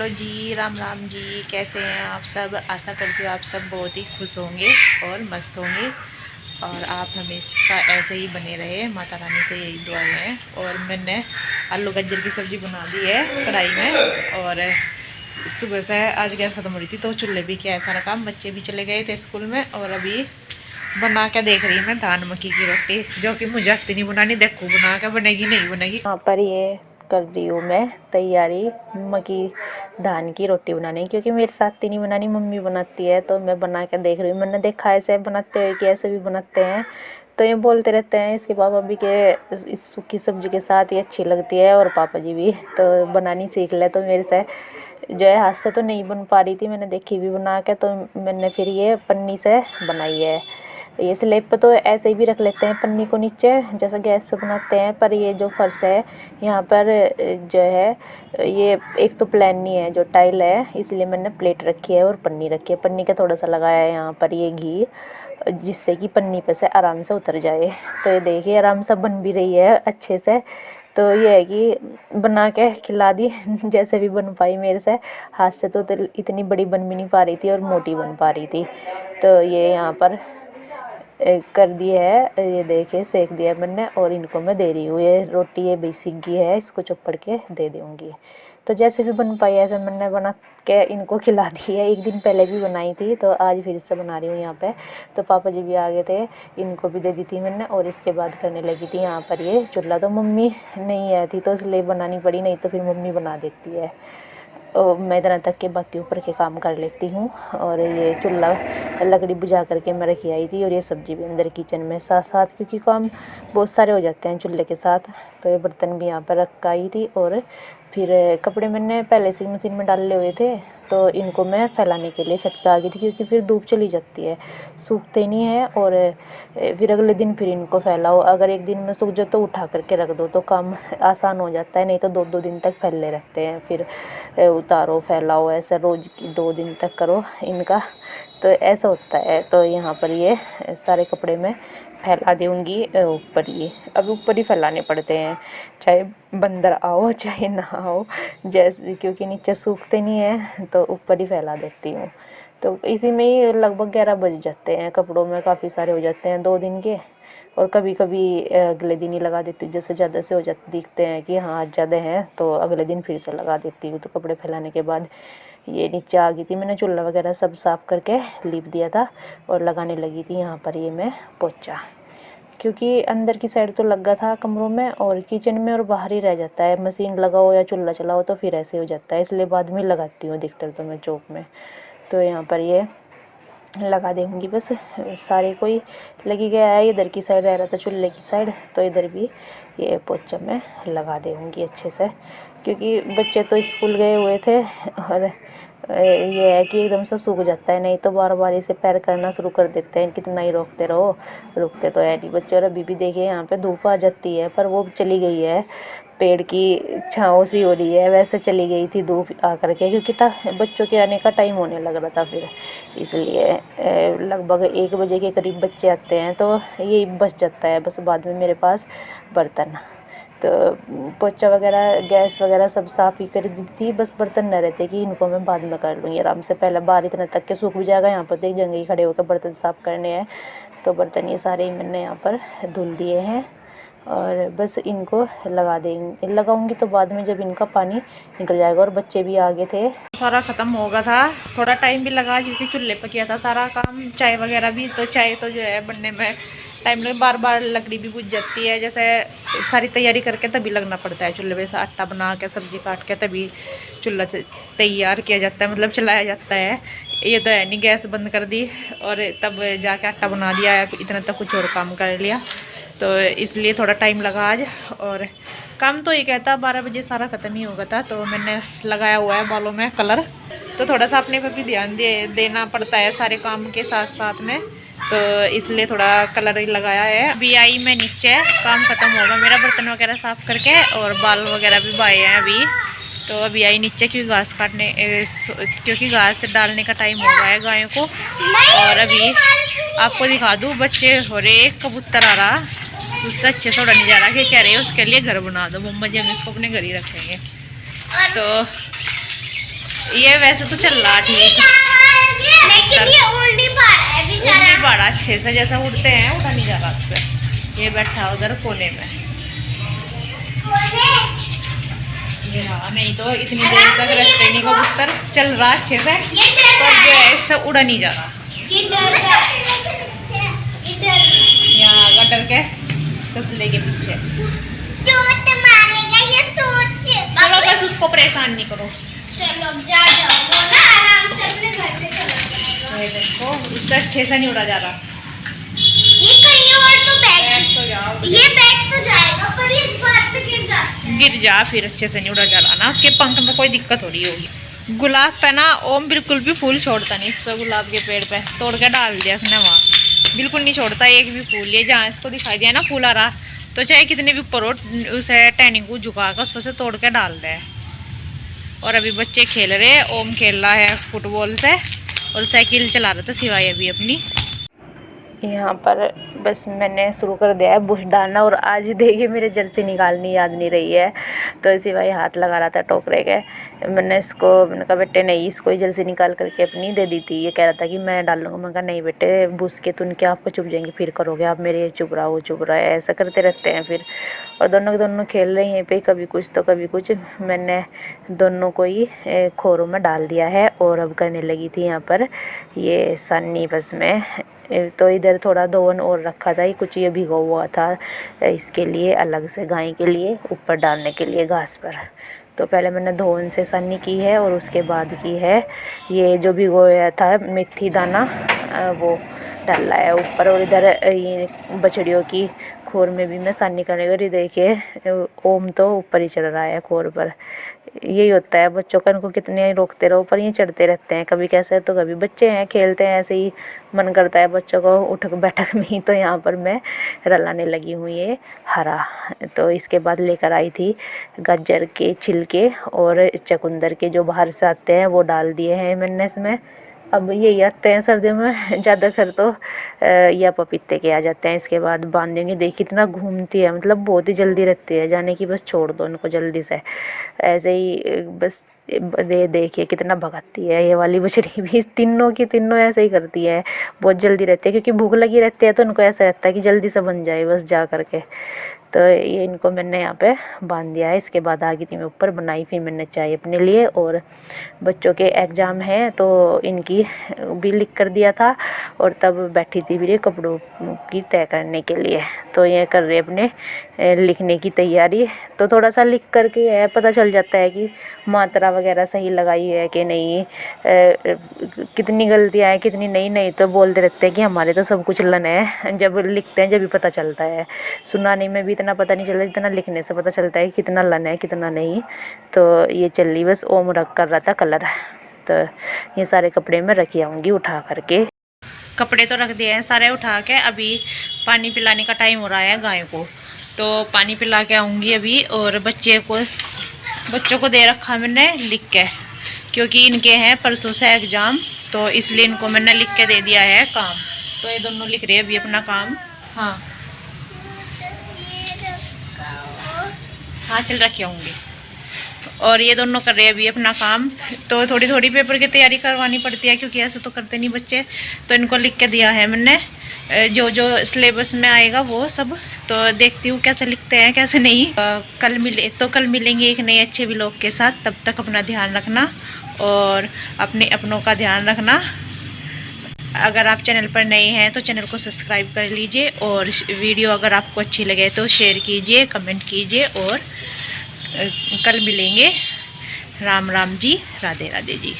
Hello जी, राम राम जी। कैसे हैं आप सब? आशा करती हूँ आप सब बहुत ही खुश होंगे और मस्त होंगे और आप हमेशा ऐसे ही बने रहे, माता रानी से यही दुआएं हैं। और मैंने आलू गाजर की सब्ज़ी बना दी है कढ़ाई में। और सुबह से आज गैस ख़त्म हो रही थी तो चूल्हे भी किया है सारा काम। बच्चे भी चले गए थे स्कूल में और अभी बना के देख रही मैं धान मक्की की रोटी, जो कि मुझे आती नहीं बनानी। देखो बना के बनेगी नहीं बनेगी। यहाँ पर ये कर रही हूँ मैं तैयारी मक्की धान की रोटी बनाने की, क्योंकि मेरे साथ नहीं बनानी, मम्मी बनाती है तो मैं बना के देख रही हूँ। मैंने देखा ऐसे बनाते हुए कि ऐसे भी बनाते हैं, तो ये बोलते रहते हैं इसके पापा भी के इस सूखी सब्जी के साथ ये अच्छी लगती है, और पापा जी भी तो बनानी सीख ले। तो मेरे से जो है हाथ से तो नहीं बन पा रही थी, मैंने देखी भी बना के, तो मैंने फिर ये पन्नी से बनाई है। ये स्लेब पे तो ऐसे ही भी रख लेते हैं पन्नी को नीचे, जैसा गैस पे बनाते हैं, पर ये जो फर्श है यहाँ पर जो है ये एक तो प्लेन नहीं है, जो टाइल है, इसलिए मैंने प्लेट रखी है और पन्नी रखी है। पन्नी का थोड़ा सा लगाया है यहाँ पर ये घी, जिससे कि पन्नी पे से आराम से उतर जाए। तो ये देखिए आराम से बन भी रही है अच्छे से। तो ये है कि बना के खिला दी जैसे भी बन पाई मेरे से, हाथ से तो इतनी बड़ी बन भी नहीं पा रही थी और मोटी बन पा रही थी। तो ये यहाँ पर कर दी है, ये देखिए सेक दिया मैंने और इनको मैं दे रही हूँ। ये रोटी ये भी सीख गई है, इसको चुपड़ के दे दूँगी। तो जैसे भी बन पाई ऐसे मैंने बना के इनको खिला दी है। एक दिन पहले भी बनाई थी तो आज फिर से बना रही हूँ यहाँ पे। तो पापा जी भी आ गए थे, इनको भी दे दी थी मैंने और इसके बाद करने लगी थी यहाँ पर ये चूल्हा। तो मम्मी नहीं आई थी तो इसलिए बनानी पड़ी, नहीं तो फिर मम्मी बना देती है। मैं इतना तक के बाकी ऊपर के काम कर लेती हूँ। और ये चूल्हा लकड़ी बुझा करके मैं रखी आई थी और ये सब्ज़ी भी अंदर किचन में साथ साथ, क्योंकि काम बहुत सारे हो जाते हैं चूल्हे के साथ। तो ये बर्तन भी यहाँ पर रख आई थी और फिर कपड़े मैंने पहले से ही मशीन में डाले हुए थे, तो इनको मैं फैलाने के लिए छत पे आ गई थी, क्योंकि फिर धूप चली जाती है, सूखते नहीं है। और फिर अगले दिन फिर इनको फैलाओ, अगर एक दिन में सूख जाए तो उठा करके रख दो तो काम आसान हो जाता है, नहीं तो 2-2 दिन तक फैले रहते हैं। फिर उतारो फैलाओ, ऐसा रोज़ 2 दिन तक करो इनका, तो ऐसा होता है। तो यहाँ पर ये सारे कपड़े मैं फैला दूँगी ऊपर ही। अब ऊपर ही फैलाने पड़ते हैं, चाहे बंदर आओ चाहे ना आओ, जैसे क्योंकि नीचे सूखते नहीं है तो ऊपर ही फैला देती हूँ। तो इसी में ही लगभग 11 बज जाते हैं, कपड़ों में काफ़ी सारे हो जाते हैं 2 दिन के। और कभी कभी अगले दिन ही लगा देती हूँ, जैसे ज़्यादा से हो जाते दिखते हैं कि हाँ ज़्यादा हैं तो अगले दिन फिर से लगा देती हूँ। तो कपड़े फैलाने के बाद ये नीचे आ गई थी, मैंने चूल्हा वगैरह सब साफ़ करके लीप दिया था और लगाने लगी थी यहाँ पर ये मैं पोछा, क्योंकि अंदर की साइड तो लगा था कमरों में और किचन में और बाहर ही रह जाता है। मशीन लगाओ या चूल्हा चलाओ तो फिर ऐसे हो जाता है, इसलिए बाद में लगाती हूँ अधिकतर तो मैं चौक में। तो यहाँ पर ये लगा दूँगी बस, सारे कोई लगी गया है। इधर की साइड रह रहा था चूल्हे की साइड, तो इधर भी ये पोछा मैं लगा दूँगी अच्छे से, क्योंकि बच्चे तो स्कूल गए हुए थे और ये है कि एकदम से सूख जाता है, नहीं तो बार बार इसे पैर करना शुरू कर देते हैं, कितना ही रोकते रहो, रुकते तो है नहीं बच्चे। और अभी भी देखिए यहाँ पे धूप आ जाती है, पर वो चली गई है, पेड़ की छाँव सी हो रही है, वैसे चली गई थी धूप आकर के, क्योंकि बच्चों के आने का टाइम होने लग रहा था फिर, इसलिए लगभग 1 बजे के करीब बच्चे आते हैं तो यही बच जाता है बस बाद में मेरे पास बर्तन। तो पोछा वगैरह गैस वगैरह सब साफ़ ही कर दी थी, बस बर्तन न रहते कि इनको मैं बाद में कर लूँगी आराम से, पहले बाहर इतना तक के सूख भी जाएगा। यहाँ पर देख जंगे खड़े होकर बर्तन साफ़ करने हैं, तो बर्तन ये सारे ही मैंने यहाँ पर धुल दिए हैं और बस इनको लगाऊंगी तो बाद में जब इनका पानी निकल जाएगा। और बच्चे भी आगे थे, सारा ख़त्म हो गया था, थोड़ा टाइम भी लगा क्योंकि चूल्हे पर किया था सारा काम, चाय वगैरह भी। तो चाय तो जो है बनने में टाइम लगे, बार बार लकड़ी भी बुझ जाती है, जैसे सारी तैयारी करके तभी लगना पड़ता है चूल्हे पे से, आटा बना के सब्ज़ी काट के तभी चूल्हा तैयार किया जाता है, मतलब चलाया जाता है। ये तो है नहीं, गैस बंद कर दी और तब जाके आटा बना दिया, इतना तक कुछ और काम कर लिया, तो इसलिए थोड़ा टाइम लगा आज। और काम तो ये कहता 12 बजे सारा ख़त्म ही हो गया था। तो मैंने लगाया हुआ है बालों में कलर, तो थोड़ा सा अपने पर भी ध्यान देना पड़ता है सारे काम के साथ साथ में, तो इसलिए थोड़ा कलर ही लगाया है। अभी आई मैं नीचे, काम ख़त्म होगा मेरा बर्तन वगैरह साफ़ करके और बाल वगैरह भी बाए हैं अभी। तो अभी आई नीचे क्योंकि घास काटने क्योंकि घास डालने का टाइम हो गया है गायों को। और अभी आपको दिखा दूँ, बच्चे हो रहे, कबूतर आ रहा, उससे अच्छे से उड़ा नहीं जा रहा, कि कह रहे हैं उसके लिए घर बना दो मम्मा जी, हम इसको अपने घर ही रखेंगे। तो ये वैसे तो चल रहा ठीक, लेकिन ये उल्टी पा रहा है बेचारा। बड़ा अच्छे से जैसा उड़ते हैं उड़ा नहीं जा रहा उस पर। ये बैठा उधर कोने में। ये हाँ, नहीं तो इतनी देर तक रखते नहीं कबूतर, चल रहा अच्छे से पर जो है इससे उड़ा नहीं जा रहा। यहाँ गटर के तसले के पीछे चलो, बस उसको परेशान नहीं करो। चलो जा जाओ ना, आराम से अपने घर पे चला जाएगा। ये देखो इससे अच्छे से नहीं उड़ा जा रहा। ये कहीं और तो बैठ तो जाओ, ये बैठ तो जाएगा पर ये इस बात पे गिर जाता है। गिर जा फिर अच्छे से नहीं उड़ा जा रहा ना, उसके पंख में कोई दिक्कत हो रही होगी। गुलाब पे ना ओम बिल्कुल भी फूल छोड़ता नहीं, इस पर गुलाब के पेड़ पे तोड़ के डाल दिया उसने, वहाँ बिल्कुल नहीं छोड़ता एक भी फूल। ये जहाँ इसको दिखाई दिया ना फूल आ रहा, तो चाहे कितने भी ऊपर हो उसे टहनी को झुका कर उस पर से तोड़ के डाल दे। और अभी बच्चे खेल रहे हैं, ओम खेल रहा है फुटबॉल से और साइकिल चला रहा था सिवाय अभी अपनी। यहाँ पर बस मैंने शुरू कर दिया है बुश डालना, और आज देखिए मेरे जर्सी निकालनी याद नहीं रही है, तो इसी भाई हाथ लगा रहा था टोकरे के। मैंने कहा बेटे नहीं, इसको ही जर्सी निकाल करके अपनी दे दी थी। ये कह रहा था कि मैं डाल लूँगा। मैं कहा नहीं बेटे, बुश के तुन क्या आपको चुभ जाएंगे, फिर करोगे आप मेरे, चुभ रहा वो चुभ रहा है, ऐसा करते रहते हैं फिर। और दोनों खेल रहे हैं पे, कभी कुछ तो कभी कुछ। मैंने दोनों को ही खोरों में डाल दिया है और अब करने लगी थी यहाँ पर ये सन्नी बस में। तो इधर थोड़ा धोवन और रखा था, कुछ ये भिगो हुआ था इसके लिए अलग से, गाय के लिए ऊपर डालने के लिए घास पर। तो पहले मैंने धोवन से सन्नी की है और उसके बाद की है ये जो भिगोया था मेथी दाना, वो डाला है ऊपर। और इधर ये बछड़ियों की खोर में भी मैं सन्नी करने गई। देखिए ओम तो ऊपर ही चढ़ रहा है खोर पर। यही होता है बच्चों का, इनको कितने रोकते रहो पर ये चढ़ते रहते हैं, कभी कैसे तो कभी। बच्चे हैं खेलते हैं, ऐसे ही मन करता है बच्चों को उठक बैठक में ही। तो यहाँ पर मैं रलाने लगी हूँ ये हरा। तो इसके बाद लेकर आई थी गाजर के छिलके और चुकंदर के जो बाहर से आते हैं वो डाल दिए हैं मैंने इसमें। अब यही आते हैं सर्दियों में ज़्यादातर तो या पपीते के आ जाते हैं। इसके बाद बांधेंगे। देख कितना घूमती है, मतलब बहुत ही जल्दी रहती है जाने की, बस छोड़ दो इनको जल्दी से। ऐसे ही बस देखिए कितना भगाती है ये वाली बछड़ी भी। तीनों की तीनों ऐसे ही करती है, बहुत जल्दी रहती है क्योंकि भूख लगी रहती है, तो इनको ऐसा रहता है कि जल्दी से बन जाए बस जा करके। तो ये इनको मैंने यहाँ पे बांध दिया है। इसके बाद आ गई थी मैं ऊपर, बनाई फिर मैंने चाय अपने लिए। और बच्चों के एग्ज़ाम हैं तो इनकी भी लिख कर दिया था, और तब बैठी थी फिर ये कपड़ों की तय करने के लिए। तो ये कर रहे अपने लिखने की तैयारी। तो थोड़ा सा लिख करके है पता चल जाता है कि मात्रा वगैरह सही लगाई है कि नहीं, कितनी गलतियाँ हैं कितनी नहीं तो बोलते रहते हैं कि हमारे तो सब कुछ लन है। जब लिखते हैं जब भी पता चलता है, सुनाने में भी इतना पता नहीं चलता जितना लिखने से पता चलता है कितना लन है कितना नहीं। तो ये चल रही बस ओम रख कर रहा था कलर। तो ये सारे कपड़े मैं रखी आऊँगी उठा करके। कपड़े तो रख दिए हैं सारे उठा के, अभी पानी पिलाने का टाइम हो रहा है गाय को, तो पानी पिला के आऊँगी अभी। और बच्चों को दे रखा मैंने लिख के, क्योंकि इनके हैं परसों से एग्ज़ाम, तो इसलिए इनको मैंने लिख के दे दिया है काम। तो ये दोनों लिख रहे हैं अभी अपना काम। हाँ हाँ चल रखी आऊँगी। और ये दोनों कर रहे हैं अभी अपना काम। तो थोड़ी थोड़ी पेपर की तैयारी करवानी पड़ती है क्योंकि ऐसे तो करते नहीं बच्चे। तो इनको लिख के दिया है मैंने जो जो सिलेबस में आएगा वो सब। तो देखती हूँ कैसे लिखते हैं कैसे नहीं। कल मिलेंगे एक नए अच्छे व्लॉग के साथ। तब तक अपना ध्यान रखना और अपने अपनों का ध्यान रखना। अगर आप चैनल पर नए हैं तो चैनल को सब्सक्राइब कर लीजिए, और वीडियो अगर आपको अच्छी लगे तो शेयर कीजिए, कमेंट कीजिए। और कल मिलेंगे। राम राम जी, राधे राधे जी।